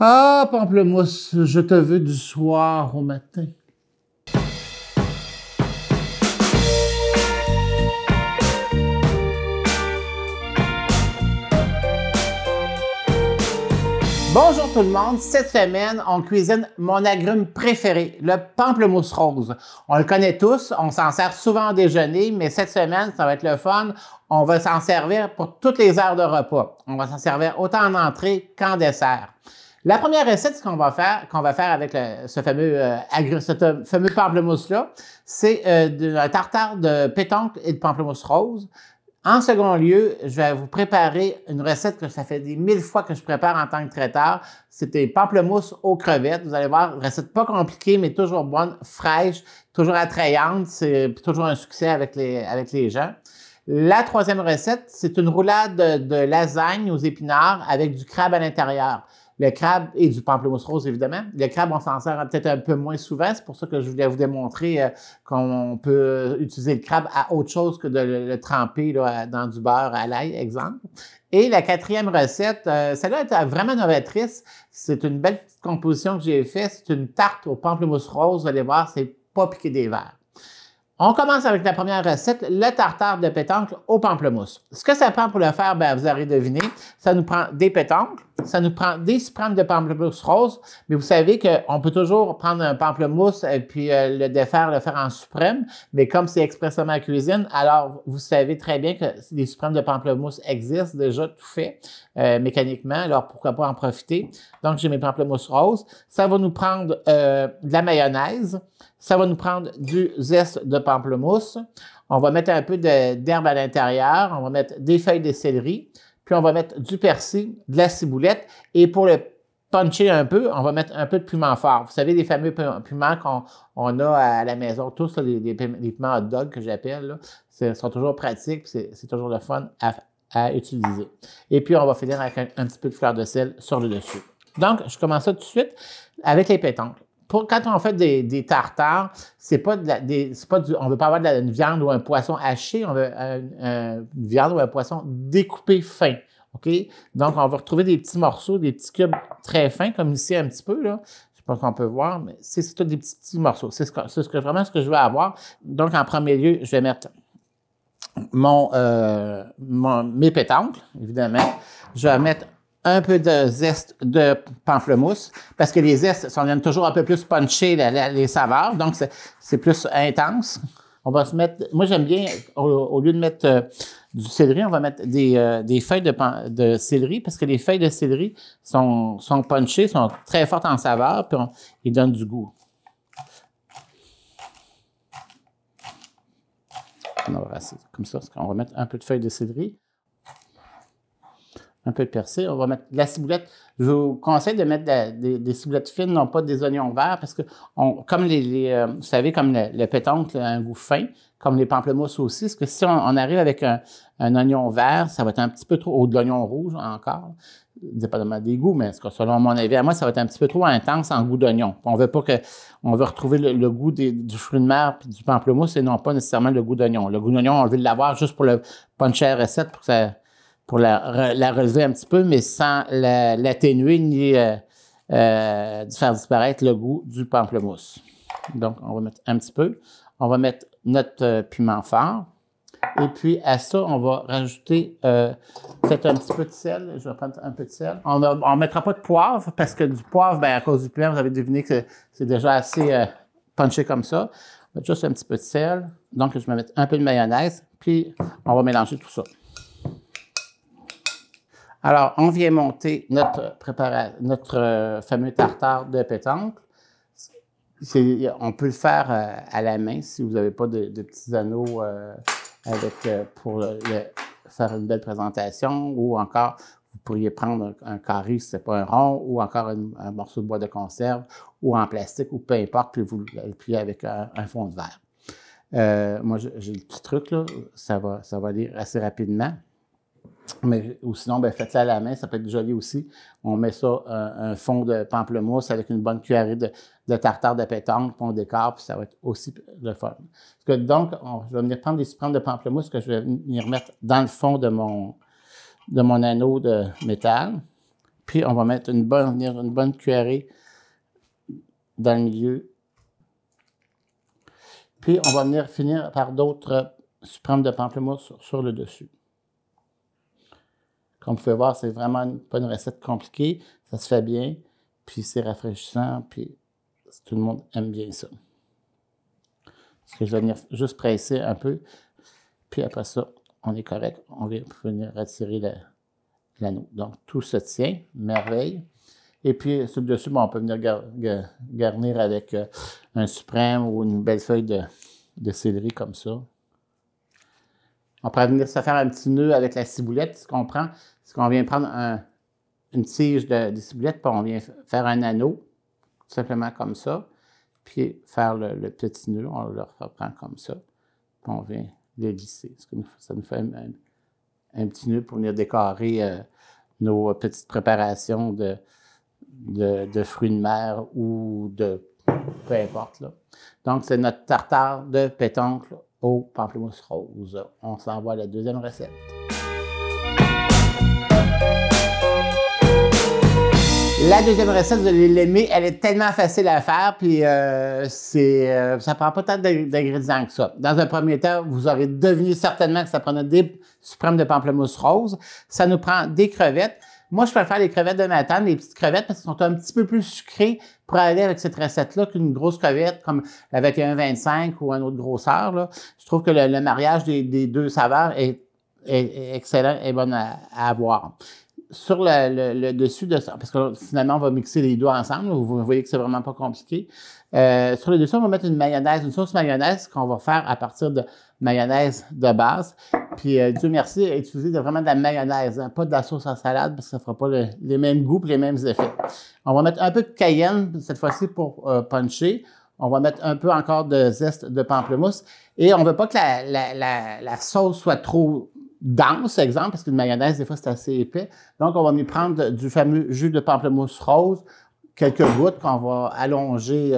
Ah, pamplemousse, je te veux du soir au matin. Bonjour tout le monde, cette semaine, on cuisine mon agrume préféré, le pamplemousse rose. On le connaît tous, on s'en sert souvent au déjeuner, mais cette semaine, ça va être le fun. On va s'en servir pour toutes les heures de repas. On va s'en servir autant en entrée qu'en dessert. La première recette qu'on va faire avec ce fameux pamplemousse-là, c'est un tartare de pétanque et de pamplemousse rose. En second lieu, je vais vous préparer une recette que ça fait des 1000 fois que je prépare en tant que traiteur. C'est des pamplemousses aux crevettes. Vous allez voir, une recette pas compliquée, mais toujours bonne, fraîche, toujours attrayante. C'est toujours un succès avec les gens. La troisième recette, c'est une roulade de lasagne aux épinards avec du crabe à l'intérieur. Le crabe et du pamplemousse rose, évidemment. Le crabe, on s'en sert peut-être un peu moins souvent. C'est pour ça que je voulais vous démontrer qu'on peut utiliser le crabe à autre chose que de le tremper là, dans du beurre à l'ail, exemple. Et la quatrième recette, celle-là est vraiment novatrice. C'est une belle petite composition que j'ai faite. C'est une tarte au pamplemousse rose. Vous allez voir, c'est pas piqué des verres. On commence avec la première recette, le tartare de pétanque au pamplemousse. Ce que ça prend pour le faire, ben vous aurez deviné, ça nous prend des pétanques, ça nous prend des suprêmes de pamplemousse rose, mais vous savez qu'on peut toujours prendre un pamplemousse et puis le défaire, le faire en suprême, mais comme c'est expressément à cuisine, alors vous savez très bien que les suprêmes de pamplemousse existent déjà tout fait mécaniquement, alors pourquoi pas en profiter. Donc j'ai mes pamplemousses roses. Ça va nous prendre de la mayonnaise. Ça va nous prendre du zeste de pamplemousse. On va mettre un peu d'herbe à l'intérieur. On va mettre des feuilles de céleri. Puis on va mettre du persil, de la ciboulette. Et pour le puncher un peu, on va mettre un peu de piment fort. Vous savez, les fameux piments qu'on a à la maison, tous là, les piments hot dog que j'appelle, sont toujours pratiques. C'est toujours le fun à utiliser. Et puis on va finir avec un petit peu de fleur de sel sur le dessus. Donc, je commence ça tout de suite avec les pétanques. Quand on fait des tartares, on veut pas avoir une viande ou un poisson haché, on veut une viande ou un poisson découpé fin. OK? Donc, on va retrouver des petits morceaux, des petits cubes très fins, comme ici un petit peu, là. Je sais pas si on peut voir, mais c'est tout des petits morceaux. C'est vraiment ce que je veux avoir. Donc, en premier lieu, je vais mettre mes pétanques, évidemment. Je vais mettre un peu de zeste de pamplemousse, parce que les zestes, ça viennent toujours un peu plus puncher les saveurs, donc c'est plus intense. On va se mettre, moi j'aime bien, au lieu de mettre du céleri, on va mettre des feuilles de céleri, parce que les feuilles de céleri sont punchées, sont très fortes en saveur, puis ils donnent du goût. Comme ça, on va mettre un peu de feuilles de céleri. Un peu de persil. On va mettre de la ciboulette. Je vous conseille de mettre des ciboulettes fines, non pas des oignons verts, parce que comme vous savez, comme le pétanque a un goût fin, comme les pamplemousses aussi, parce que si on arrive avec un oignon vert, ça va être un petit peu trop, ou de l'oignon rouge encore, dépendamment des goûts, mais selon mon avis, à moi, ça va être un petit peu trop intense en goût d'oignon. On veut retrouver le goût du fruit de mer et du pamplemousse et non pas nécessairement le goût d'oignon. Le goût d'oignon, on veut l'avoir juste pour le puncher à la recette, pour la relever un petit peu, mais sans l'atténuer ni faire disparaître le goût du pamplemousse. Donc, on va mettre un petit peu. On va mettre notre piment fort. Et puis, à ça, on va rajouter peut-être un petit peu de sel. Je vais prendre un peu de sel. On ne mettra pas de poivre, parce que du poivre, à cause du piment, vous avez deviné que c'est déjà assez punché comme ça. On va mettre juste un petit peu de sel. Donc, je vais mettre un peu de mayonnaise. Puis, on va mélanger tout ça. Alors, on vient monter notre fameux tartare de pétanque. On peut le faire à la main si vous n'avez pas de petits anneaux pour faire une belle présentation, ou encore, vous pourriez prendre un carré si ce n'est pas un rond, ou encore un morceau de bois de conserve, ou en plastique, ou peu importe, puis vous le pliez avec un fond de verre. Moi, j'ai le petit truc, là, ça va aller assez rapidement. Mais, ou sinon, faites-le à la main, ça peut être joli aussi. On met ça, un fond de pamplemousse avec une bonne cuillerée de tartare de pétanque, puis on décore, puis ça va être aussi le fun. Parce que donc, je vais venir prendre des suprêmes de pamplemousse que je vais venir mettre dans le fond de mon anneau de métal. Puis, on va mettre une bonne cuillerée dans le milieu. Puis, on va venir finir par d'autres suprêmes de pamplemousse sur le dessus. Comme vous pouvez voir, c'est vraiment pas une recette compliquée. Ça se fait bien, puis c'est rafraîchissant, puis tout le monde aime bien ça. Parce que je vais venir juste presser un peu, puis après ça, on est correct. On va venir retirer l'anneau. Donc, tout se tient, merveille. Et puis, sur le dessus, on peut venir garnir avec un suprême ou une belle feuille de céleri comme ça. On pourrait venir se faire un petit nœud avec la ciboulette. Ce qu'on prend, c'est qu'on vient prendre une tige de ciboulette, puis on vient faire un anneau, tout simplement comme ça, puis faire le petit nœud. On le reprend comme ça, puis on vient le lisser. Ça nous fait un petit nœud pour venir décorer nos petites préparations de fruits de mer ou de peu importe, là. Donc, c'est notre tartare de pétoncle au pamplemousse rose. On s'envoie à la deuxième recette. La deuxième recette, vous allez l'aimer. Elle est tellement facile à faire, puis ça prend pas tant d'ingrédients que ça. Dans un premier temps, vous aurez deviné certainement que ça prenait des suprêmes de pamplemousse rose. Ça nous prend des crevettes. Moi, je préfère les crevettes de Matane, les petites crevettes, parce qu'elles sont un petit peu plus sucrées pour aller avec cette recette-là qu'une grosse crevette comme avec un 25 ou un autre grosseur, là. Je trouve que le mariage des deux saveurs est excellent et bon à avoir. Sur le dessus de ça, parce que finalement, on va mixer les deux ensemble. Vous voyez que c'est vraiment pas compliqué. Sur le dessus, on va mettre une sauce mayonnaise qu'on va faire à partir de mayonnaise de base. Puis, Dieu merci, utiliser vraiment de la mayonnaise, hein, pas de la sauce à salade, parce que ça fera pas les mêmes goûts et les mêmes effets. On va mettre un peu de cayenne, cette fois-ci, pour puncher. On va mettre un peu encore de zeste de pamplemousse. Et on veut pas que la sauce soit trop dense, exemple, parce qu'une mayonnaise, des fois, c'est assez épais. Donc, on va venir prendre du fameux jus de pamplemousse rose, quelques gouttes qu'on va allonger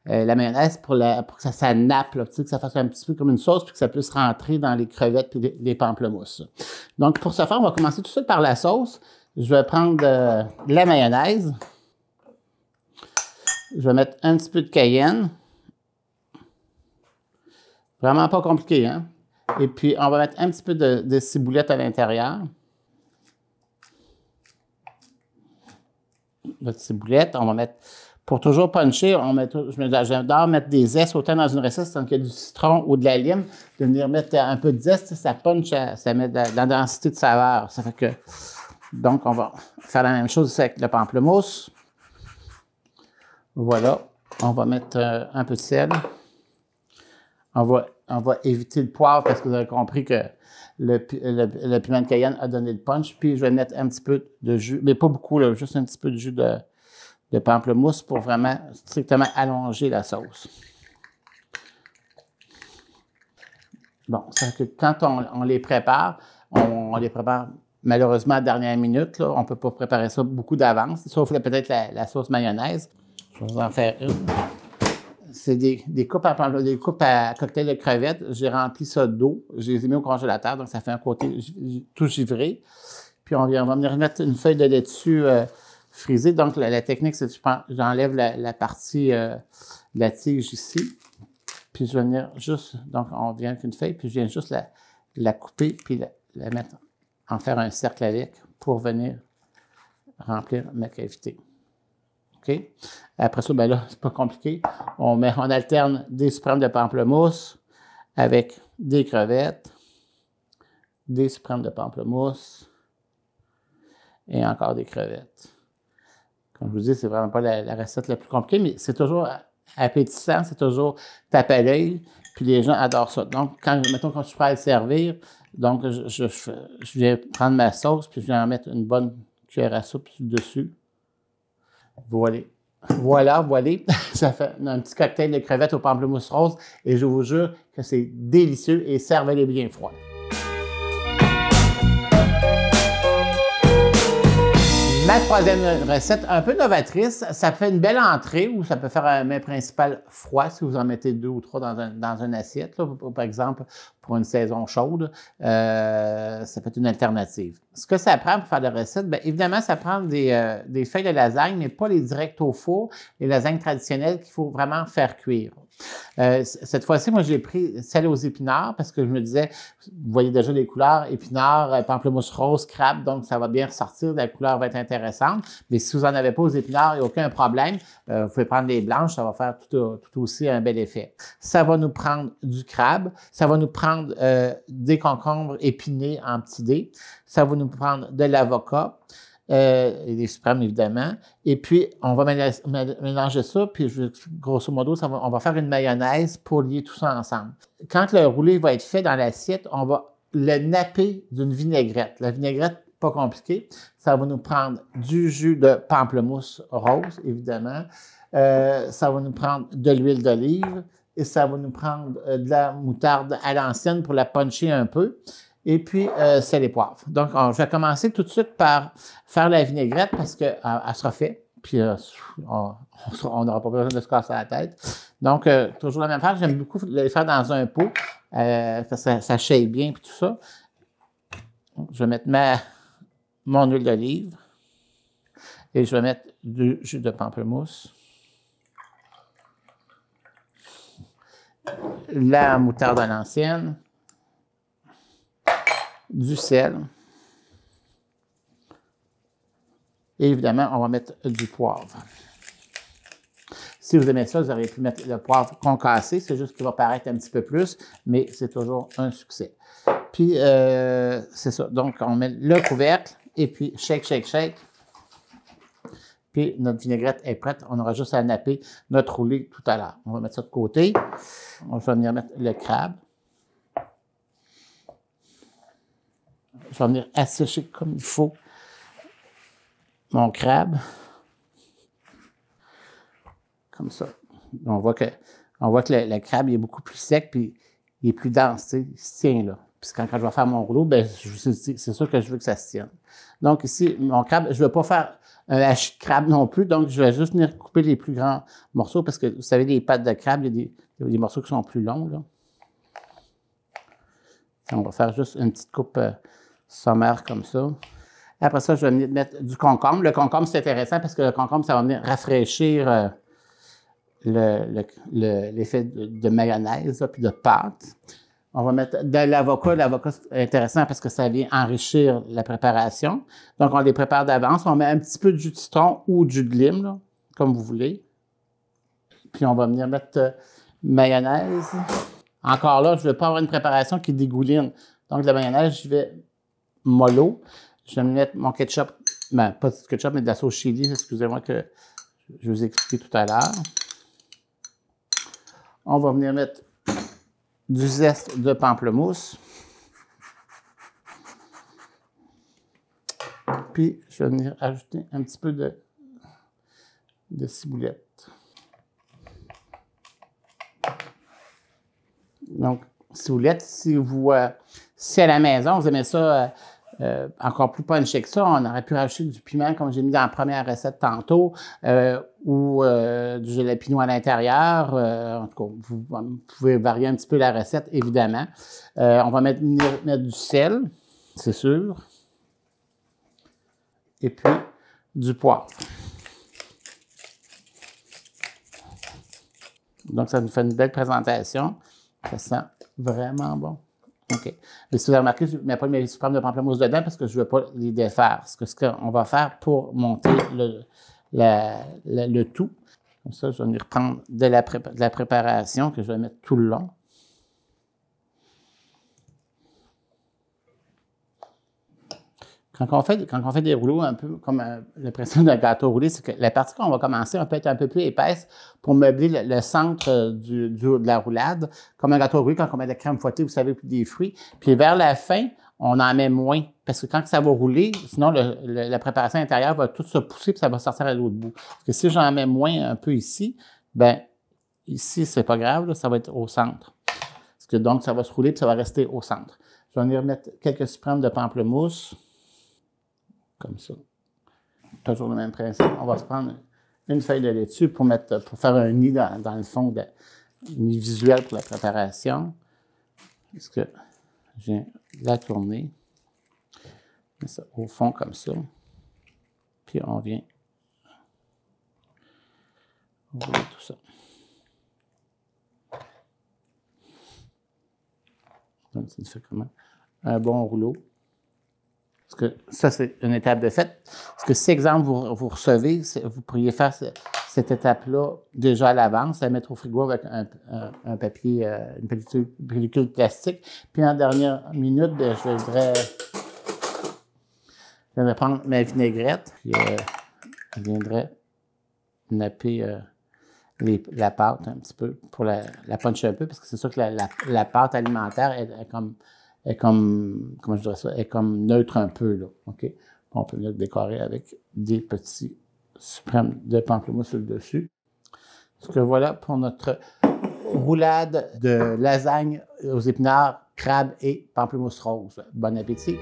la mayonnaise pour que ça nappe, là, que ça fasse un petit peu comme une sauce, puis que ça puisse rentrer dans les crevettes et les pamplemousses. Donc, pour ce faire, on va commencer tout de suite par la sauce. Je vais prendre la mayonnaise. Je vais mettre un petit peu de cayenne. Vraiment pas compliqué, hein? Et puis, on va mettre un petit peu de ciboulette à l'intérieur. Notre ciboulette, on va mettre, pour toujours puncher, j'adore mettre des zestes, autant dans une recette, c'est qu'il y a du citron ou de la lime, de venir mettre un peu de zeste, ça punch, ça met de la densité de saveur. Ça fait que, donc, on va faire la même chose avec le pamplemousse. Voilà, on va mettre un peu de sel. On va éviter le poivre parce que vous avez compris que le piment de Cayenne a donné le punch. Puis, je vais mettre un petit peu de jus, mais pas beaucoup, là, juste un petit peu de jus de pamplemousse pour vraiment strictement allonger la sauce. Bon, ça fait que quand on les prépare, on les prépare malheureusement à la dernière minute. Là. On ne peut pas préparer ça beaucoup d'avance, sauf peut-être la sauce mayonnaise. Je vais vous en faire une. C'est des coupes à cocktail de crevettes. J'ai rempli ça d'eau. Je les ai mis au congélateur, donc ça fait un côté tout givré. Puis on va venir mettre une feuille de laitue frisée. Donc la technique, c'est que j'enlève la partie de la tige ici. Puis je vais venir juste, donc on vient avec une feuille, puis je viens juste la couper, puis la mettre, en faire un cercle avec pour venir remplir ma cavité. OK? Après ça, ben là, c'est pas compliqué. On alterne des suprêmes de pamplemousse avec des crevettes, des suprêmes de pamplemousse et encore des crevettes. Comme je vous dis, c'est vraiment pas la recette la plus compliquée, mais c'est toujours appétissant, c'est toujours tape à l'œil, puis les gens adorent ça. Donc, mettons, quand je suis prêt à le servir, donc je viens prendre ma sauce, puis je viens en mettre une bonne cuillère à soupe dessus. Voilà. Ça fait un petit cocktail de crevettes au pamplemousse rose et je vous jure que c'est délicieux et servez-les bien froids. Ma troisième recette, un peu novatrice, ça fait une belle entrée ou ça peut faire un mets principal froid si vous en mettez 2 ou 3 dans une assiette. Là, par exemple, pour une saison chaude, ça peut être une alternative. Ce que ça prend pour faire la recette, bien évidemment, ça prend des feuilles de lasagne, mais pas les directs au four, les lasagnes traditionnelles qu'il faut vraiment faire cuire. Cette fois-ci, moi, j'ai pris celle aux épinards parce que je me disais, vous voyez déjà les couleurs, épinards, pamplemousse rose, crabe, donc ça va bien ressortir, la couleur va être intéressante. Mais si vous n'en avez pas aux épinards, il n'y a aucun problème. Vous pouvez prendre les blanches, ça va faire tout aussi un bel effet. Ça va nous prendre du crabe, ça va nous prendre des concombres épinés en petits dés, ça va nous prendre de l'avocat, et des suprêmes, évidemment. Et puis, on va mélanger ça, puis grosso modo, on va faire une mayonnaise pour lier tout ça ensemble. Quand le roulé va être fait dans l'assiette, on va le napper d'une vinaigrette. La vinaigrette, pas compliquée. Ça va nous prendre du jus de pamplemousse rose, évidemment. Ça va nous prendre de l'huile d'olive et ça va nous prendre de la moutarde à l'ancienne pour la puncher un peu. Et puis, c'est les poivres. Donc, je vais commencer tout de suite par faire la vinaigrette parce qu'elle sera faite. Puis, on n'aura pas besoin de se casser la tête. Donc, toujours la même chose. J'aime beaucoup les faire dans un pot parce que ça shape bien puis tout ça. Donc, je vais mettre mon huile d'olive et je vais mettre du jus de pamplemousse, la moutarde à l'ancienne, du sel. Et évidemment, on va mettre du poivre. Si vous aimez ça, vous auriez pu mettre le poivre concassé. C'est juste qu'il va paraître un petit peu plus, mais c'est toujours un succès. Puis, c'est ça. Donc, on met le couvercle et puis shake, shake, shake. Puis, notre vinaigrette est prête. On aura juste à napper notre roulé tout à l'heure. On va mettre ça de côté. On va venir mettre le crabe. Je vais venir assécher comme il faut mon crabe. Comme ça. On voit que le crabe il est beaucoup plus sec puis il est plus dense. Tu sais, il se tient là. Puis quand je vais faire mon rouleau, ben, c'est sûr que je veux que ça se tienne. Donc ici, mon crabe, je ne vais pas faire un hachis de crabe non plus. Donc, je vais juste venir couper les plus grands morceaux parce que vous savez, les pattes de crabe, il y a des morceaux qui sont plus longs. Là. On va faire juste une petite coupe sommaire comme ça. Après ça, je vais venir mettre du concombre. Le concombre, c'est intéressant parce que le concombre, ça va venir rafraîchir l'effet de mayonnaise puis de pâte. On va mettre de l'avocat. L'avocat, c'est intéressant parce que ça vient enrichir la préparation. Donc, on les prépare d'avance. On met un petit peu de jus de citron ou du jus de lime, là, comme vous voulez. Puis, on va venir mettre mayonnaise. Encore là, je ne veux pas avoir une préparation qui dégouline. Donc, la mayonnaise, je vais mollo. Je vais mettre mon ketchup, ben, pas du ketchup, mais de la sauce chili, excusez-moi, que je vous ai expliqué tout à l'heure. On va venir mettre du zeste de pamplemousse. Puis, je vais venir ajouter un petit peu de ciboulette. Donc, ciboulette, si à la maison, vous aimez ça encore plus punché que ça, on aurait pu rajouter du piment, comme j'ai mis dans la première recette tantôt, ou du jalapeno à l'intérieur. En tout cas, vous pouvez varier un petit peu la recette, évidemment. On va mettre du sel, c'est sûr. Et puis, du poivre. Donc, ça nous fait une belle présentation. Ça sent vraiment bon. OK. Mais si vous avez remarqué, je ne mets pas mes suprêmes de pamplemousse dedans parce que je ne veux pas les défaire. Ce qu'on va faire pour monter le tout. Comme ça, je vais venir prendre de la préparation que je vais mettre tout le long. Quand on fait des rouleaux un peu comme le principe d'un gâteau roulé, c'est que la partie qu'on va commencer, on peut être un peu plus épaisse pour meubler le centre de la roulade. Comme un gâteau roulé, quand on met de la crème fouettée, vous savez, puis des fruits. Puis vers la fin, on en met moins. Parce que quand ça va rouler, sinon la préparation intérieure va tout se pousser puis ça va sortir à l'autre bout. Parce que si j'en mets moins un peu ici, ben ici, c'est pas grave, là, ça va être au centre. Parce que donc, ça va se rouler puis ça va rester au centre. Je vais venir mettre quelques suprêmes de pamplemousse. Comme ça. Toujours le même principe. On va se prendre une feuille de laitue pour faire un nid dans le fond, un nid visuel pour la préparation. Est-ce que je viens la tourner? Je mets ça au fond comme ça. Puis on vient rouler tout ça. Donc, ça fait comment? Un bon rouleau. Parce que ça, c'est une étape de fait. Parce que si, exemple, vous recevez, vous pourriez faire cette étape-là déjà à l'avance, la mettre au frigo avec un papier, une pellicule plastique. Puis en dernière minute, je viendrais prendre ma vinaigrette. Puis je viendrais napper la pâte un petit peu pour la puncher un peu, parce que c'est sûr que la pâte alimentaire est comme, comment je dirais ça, est comme neutre un peu, là, OK? On peut venir décorer avec des petits suprêmes de pamplemousse sur le dessus. Donc voilà pour notre roulade de lasagne aux épinards, crabes et pamplemousse rose. Bon appétit!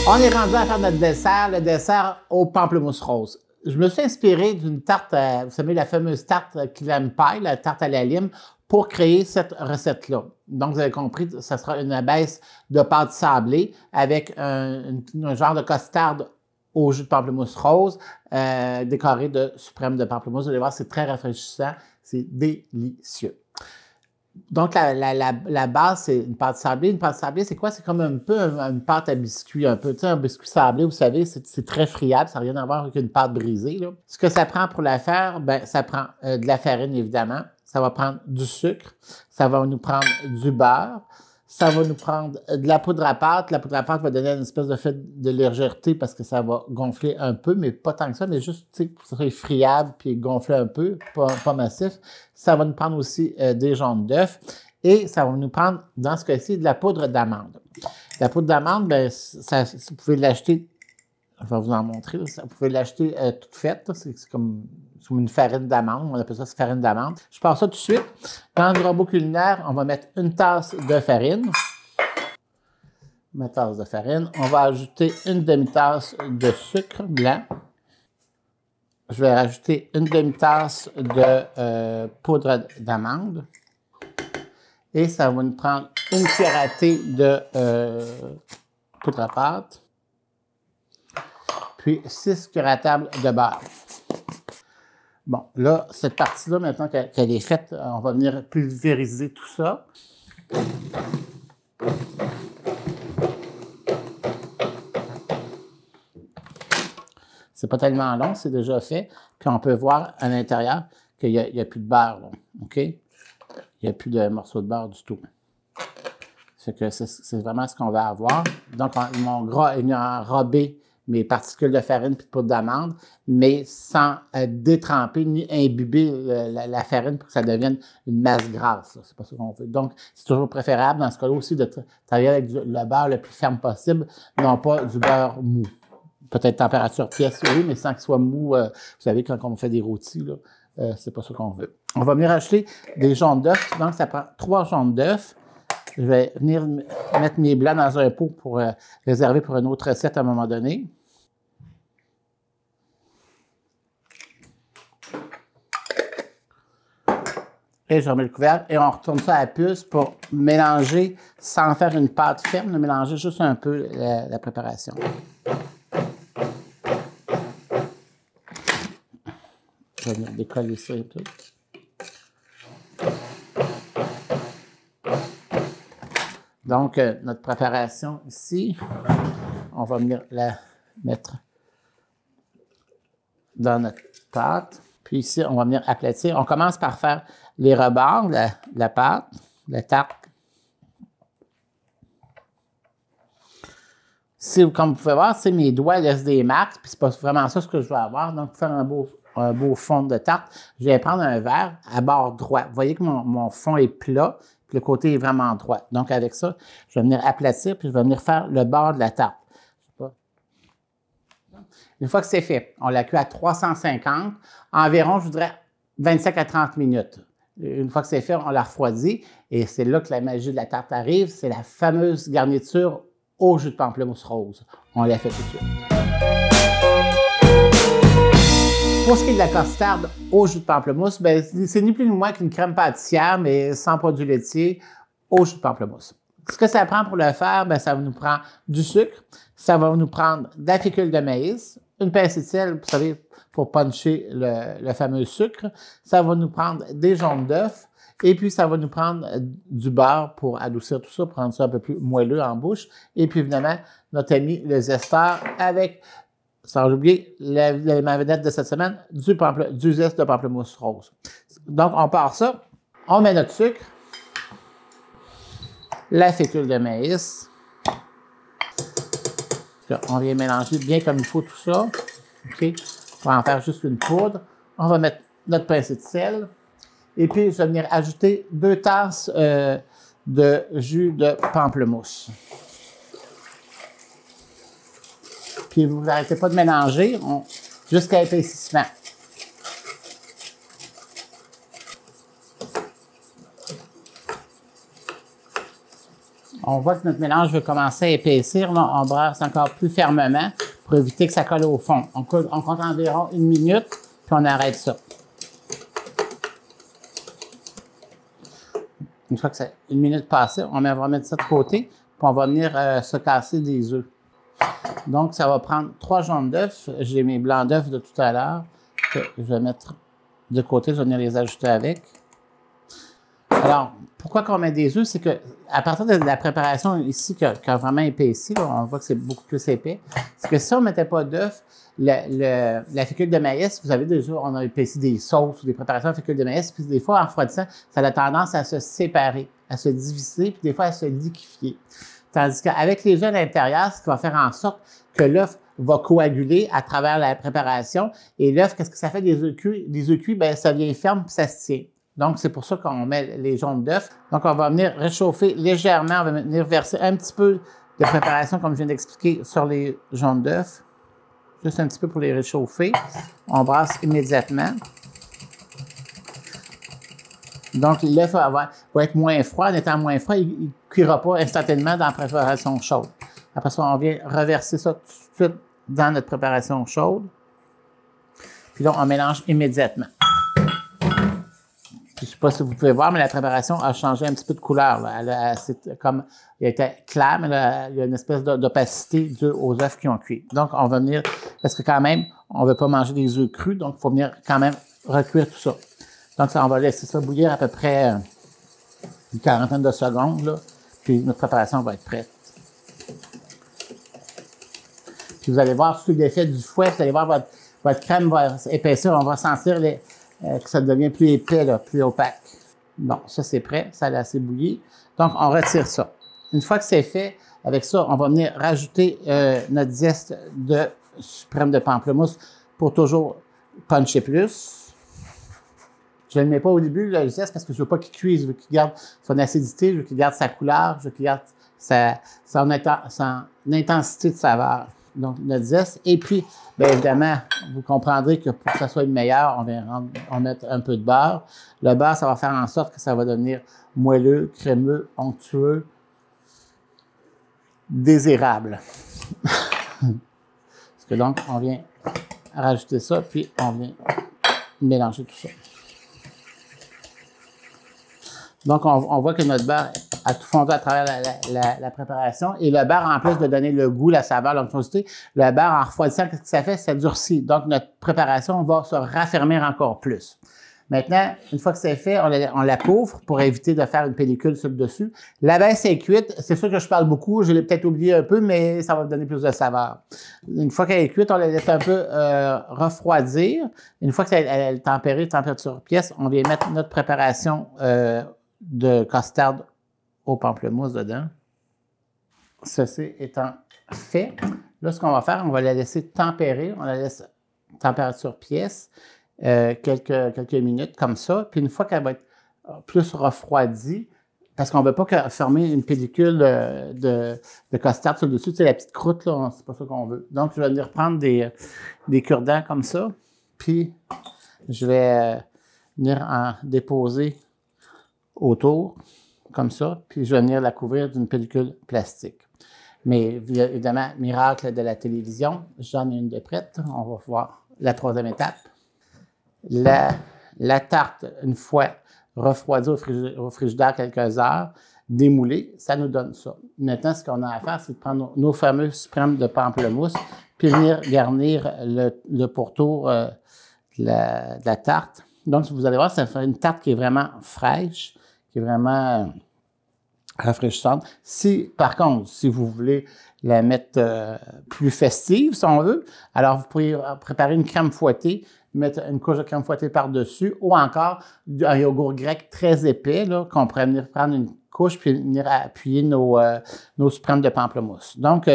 On est rendu à faire notre dessert, le dessert au pamplemousse rose. Je me suis inspiré d'une tarte, vous savez, la fameuse tarte clam pie, la tarte à la lime, pour créer cette recette-là. Donc, vous avez compris, ça sera une abaisse de pâte sablée avec un genre de costard au jus de pamplemousse rose, décoré de suprême de pamplemousse. Vous allez voir, c'est très rafraîchissant, c'est délicieux. Donc, la base, c'est une pâte sablée. Une pâte sablée, c'est quoi? C'est comme un peu une pâte à biscuit, un peu. Tu sais, un biscuit sablé, vous savez, c'est très friable. Ça n'a rien à voir avec une pâte brisée, là. Ce que ça prend pour la faire, ben, ça prend de la farine, évidemment. Ça va prendre du sucre. Ça va nous prendre du beurre. Ça va nous prendre de la poudre à pâte. La poudre à pâte va donner une espèce de fait de légèreté parce que ça va gonfler un peu, mais pas tant que ça, mais juste, tu sais, pour que ça soit friable puis gonfler un peu, pas massif. Ça va nous prendre aussi des jaunes d'œufs et ça va nous prendre, dans ce cas-ci, de la poudre d'amande. La poudre d'amande, ben, vous pouvez l'acheter, je vais vous en montrer, vous pouvez l'acheter toute faite, c'est comme une farine d'amande, on appelle ça farine d'amande. Je passe ça tout de suite. Dans le robot culinaire, on va mettre une tasse de farine. Ma tasse de farine. On va ajouter une demi-tasse de sucre blanc. Je vais rajouter une demi-tasse de poudre d'amande. Et ça va nous prendre une cuillère à thé de poudre à pâte. Puis 6 cuillères à table de beurre. Bon, là, cette partie-là, maintenant qu'elle est faite, on va venir pulvériser tout ça. C'est pas tellement long, c'est déjà fait. Puis on peut voir à l'intérieur qu'il n'y a plus de beurre, là, OK? Il n'y a plus de morceaux de beurre du tout. C'est vraiment ce qu'on va avoir. Donc, mon gras est venu enrober mes particules de farine et de poudre d'amande, mais sans détremper ni imbiber la farine pour que ça devienne une masse grasse. C'est pas ce qu'on veut. Donc, c'est toujours préférable, dans ce cas-là aussi, de travailler avec le beurre le plus ferme possible, non pas du beurre mou. Peut-être température pièce, oui, mais sans qu'il soit mou. Vous savez, quand on fait des rôtis, là, c'est pas ce qu'on veut. On va venir acheter des jaunes d'œufs. Donc, ça prend 3 jaunes d'œufs. Je vais venir mettre mes blancs dans un pot pour réserver pour une autre recette à un moment donné. Et je remets le couvercle et on retourne ça à la puce pour mélanger sans faire une pâte ferme, mais mélanger juste un peu la préparation. Je vais venir décoller ça un peu. Donc, notre préparation ici, on va venir la mettre dans notre pâte. Puis ici, on va venir aplatir. On commence par faire les rebords de la pâte, la tarte. Comme vous pouvez voir, mes doigts laissent des marques, puis c'est pas vraiment ça ce que je veux avoir. Donc, pour faire un beau fond de tarte, je vais prendre un verre à bord droit. Vous voyez que mon fond est plat, puis le côté est vraiment droit. Donc, avec ça, je vais venir aplatir, puis je vais venir faire le bord de la tarte. Une fois que c'est fait, on la cuit à 350, environ, je voudrais, 25 à 30 minutes. Une fois que c'est fait, on la refroidit et c'est là que la magie de la tarte arrive. C'est la fameuse garniture au jus de pamplemousse rose. On la fait tout de suite. Pour ce qui est de la costarde au jus de pamplemousse, ben, c'est ni plus ni moins qu'une crème pâtissière, mais sans produits laitiers, au jus de pamplemousse. Ce que ça prend pour le faire, ben, ça nous prend du sucre, ça va nous prendre de la fécule de maïs, une pincée de sel, vous savez, pour puncher le fameux sucre. Ça va nous prendre des jaunes d'œufs, et puis ça va nous prendre du beurre pour adoucir tout ça, pour rendre ça un peu plus moelleux en bouche. Et puis évidemment, notre ami le zesteur avec, sans oublier, ma vedette de cette semaine, du zeste de pamplemousse rose. Donc, on part ça, on met notre sucre, la fécule de maïs. On vient mélanger bien comme il faut tout ça. OK? On va en faire juste une poudre. On va mettre notre pincée de sel. Et puis, je vais venir ajouter 2 tasses de jus de pamplemousse. Puis, vous n'arrêtez pas de mélanger jusqu'à épaississement. On voit que notre mélange veut commencer à épaissir. Là, on brasse encore plus fermement pour éviter que ça colle au fond. On compte environ 1 minute, puis on arrête ça. Une fois que c'est 1 minute passée, on va mettre ça de côté, puis on va venir se casser des œufs. Donc, ça va prendre 3 jaunes d'œufs. J'ai mes blancs d'œufs de tout à l'heure que je vais mettre de côté. Je vais venir les ajouter avec. Alors, pourquoi qu'on met des œufs? C'est que à partir de la préparation ici qui a vraiment épaissi, là, on voit que c'est beaucoup plus épais, c'est que si on ne mettait pas d'œufs, la fécule de maïs, vous savez déjà, on a épaissi des sauces ou des préparations à fécule de maïs, puis des fois, en refroidissant, ça a tendance à se séparer, à se diviser, puis des fois à se liquéfier. Tandis qu'avec les œufs à l'intérieur, ce qui va faire en sorte que l'œuf va coaguler à travers la préparation. Et l'œuf, qu'est-ce que ça fait des œufs cuits? Des œufs cuits, bien, ça devient ferme puis ça se tient. Donc, c'est pour ça qu'on met les jaunes d'œufs. Donc, on va venir réchauffer légèrement. On va venir verser un petit peu de préparation, comme je viens d'expliquer, sur les jaunes d'œufs. Juste un petit peu pour les réchauffer. On brasse immédiatement. Donc, l'œuf va être moins froid. En étant moins froid, il ne cuira pas instantanément dans la préparation chaude. Après ça, on vient reverser ça tout de suite dans notre préparation chaude. Puis là, on mélange immédiatement. Je ne sais pas si vous pouvez voir, mais la préparation a changé un petit peu de couleur. Là. Il était clair, mais là, il y a une espèce d'opacité due aux œufs qui ont cuit. Donc, on va venir, parce que quand même, on ne veut pas manger des œufs crus, donc il faut venir quand même recuire tout ça. Donc, on va laisser ça bouillir à peu près une quarantaine de secondes, là, puis notre préparation va être prête. Puis vous allez voir sous l'effet du fouet, vous allez voir votre crème va épaissir, on va sentir que ça devient plus épais, là, plus opaque. Bon, ça c'est prêt, ça a assez bouilli. Donc, on retire ça. Une fois que c'est fait, avec ça, on va venir rajouter notre zeste de suprême de pamplemousse pour toujours puncher plus. Je ne le mets pas au début, le zeste, parce que je ne veux pas qu'il cuise, je veux qu'il garde son acidité, je veux qu'il garde sa couleur, je veux qu'il garde son intensité de saveur. Donc, notre zeste. Et puis, bien évidemment, vous comprendrez que pour que ça soit meilleur, on met un peu de beurre. Le beurre, ça va faire en sorte que ça va devenir moelleux, crémeux, onctueux, désirable. Parce que donc, on vient rajouter ça, puis on vient mélanger tout ça. Donc, on voit que notre beurre a tout fondu à travers la préparation. Et le beurre, en plus de donner le goût, la saveur, l'onctuosité, le beurre, en refroidissant, qu'est-ce que ça fait? Ça durcit. Donc, notre préparation va se raffermir encore plus. Maintenant, une fois que c'est fait, on la couvre pour éviter de faire une pellicule sur le dessus. La baisse est cuite. C'est sûr que je parle beaucoup. Je l'ai peut-être oublié un peu, mais ça va donner plus de saveur. Une fois qu'elle est cuite, on la laisse un peu refroidir. Une fois qu'elle est tempérée, température pièce, on vient mettre notre préparation de costarde au pamplemousse dedans. Ceci étant fait, là, ce qu'on va faire, on va la laisser tempérer. On la laisse température pièce quelques minutes comme ça. Puis une fois qu'elle va être plus refroidie, parce qu'on ne veut pas former une pellicule de costarde sur le dessus, tu sais, la petite croûte, là, c'est pas ça qu'on veut. Donc, je vais venir prendre des cure-dents comme ça, puis je vais venir en déposer autour, comme ça, puis je vais venir la couvrir d'une pellicule plastique. Mais évidemment, miracle de la télévision, j'en ai une de prête. On va voir la troisième étape. la tarte, une fois refroidie au frigidaire quelques heures, démoulée, ça nous donne ça. Maintenant, ce qu'on a à faire, c'est de prendre nos fameux suprêmes de pamplemousse puis venir garnir le pourtour de la tarte. Donc, vous allez voir, ça fait une tarte qui est vraiment fraîche, qui est vraiment rafraîchissante. Si, par contre, si vous voulez la mettre plus festive, si on veut, alors vous pourriez préparer une crème fouettée, mettre une couche de crème fouettée par-dessus, ou encore un yogourt grec très épais, là, qu'on pourrait venir prendre une couche puis venir appuyer nos suprêmes de pamplemousse. Donc,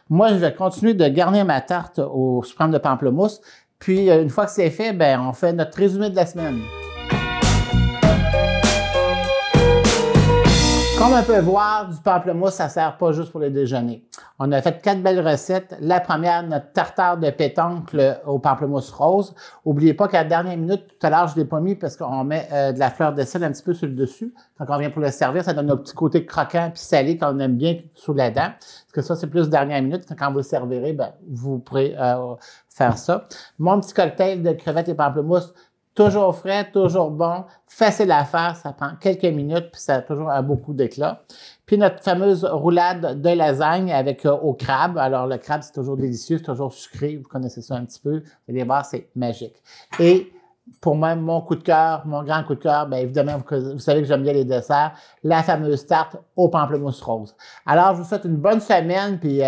moi, je vais continuer de garnir ma tarte aux suprêmes de pamplemousse. Puis, une fois que c'est fait, ben, on fait notre résumé de la semaine. Comme on peut voir, du pamplemousse, ça ne sert pas juste pour le déjeuner. On a fait 4 belles recettes. La première, notre tartare de pétoncle au pamplemousse rose. N'oubliez pas qu'à la dernière minute, tout à l'heure, je ne l'ai pas mis parce qu'on met de la fleur de sel un petit peu sur le dessus. Quand on vient pour le servir, ça donne un petit côté croquant puis salé qu'on aime bien sous la dent. Parce que ça, c'est plus dernière minute. Quand vous le servirez, ben, vous pourrez faire ça. Mon petit cocktail de crevettes et pamplemousse, toujours frais, toujours bon, facile à faire, ça prend quelques minutes, puis ça a toujours un beau coup d'éclat. Puis notre fameuse roulade de lasagne avec au crabe. Alors le crabe, c'est toujours délicieux, c'est toujours sucré, vous connaissez ça un petit peu. Vous allez voir, c'est magique. Et pour moi, mon coup de cœur, mon grand coup de cœur, bien évidemment, vous savez que j'aime bien les desserts, la fameuse tarte au pamplemousse rose. Alors, je vous souhaite une bonne semaine, puis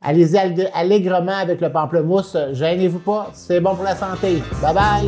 allez-y allègrement avec le pamplemousse. Gênez-vous pas, c'est bon pour la santé. Bye bye!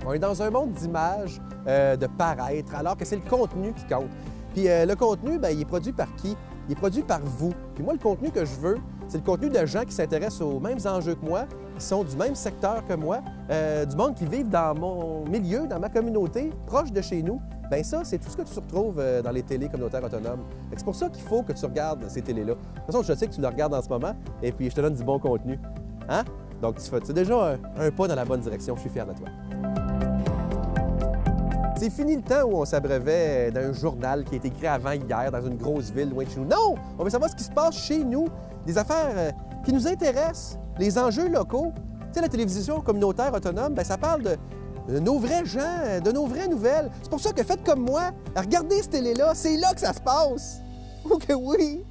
On est dans un monde d'images, de paraître, alors que c'est le contenu qui compte. Puis le contenu, bien, il est produit par qui? Il est produit par vous. Puis moi, le contenu que je veux, c'est le contenu de gens qui s'intéressent aux mêmes enjeux que moi, qui sont du même secteur que moi, du monde qui vivent dans mon milieu, dans ma communauté, proche de chez nous. Bien ça, c'est tout ce que tu retrouves dans les télés communautaires autonomes. C'est pour ça qu'il faut que tu regardes ces télés-là. De toute façon, je sais que tu le regardes en ce moment, et puis je te donne du bon contenu. Hein? Donc, c'est déjà un pas dans la bonne direction. Je suis fier de toi. C'est fini le temps où on s'abreuvait d'un journal qui a été écrit avant hier dans une grosse ville loin de chez nous. Non! On veut savoir ce qui se passe chez nous, des affaires qui nous intéressent, les enjeux locaux. Tu sais, la télévision communautaire autonome, bien, ça parle de nos vrais gens, de nos vraies nouvelles. C'est pour ça que faites comme moi, regardez cette télé-là, c'est là que ça se passe. Oh que oui!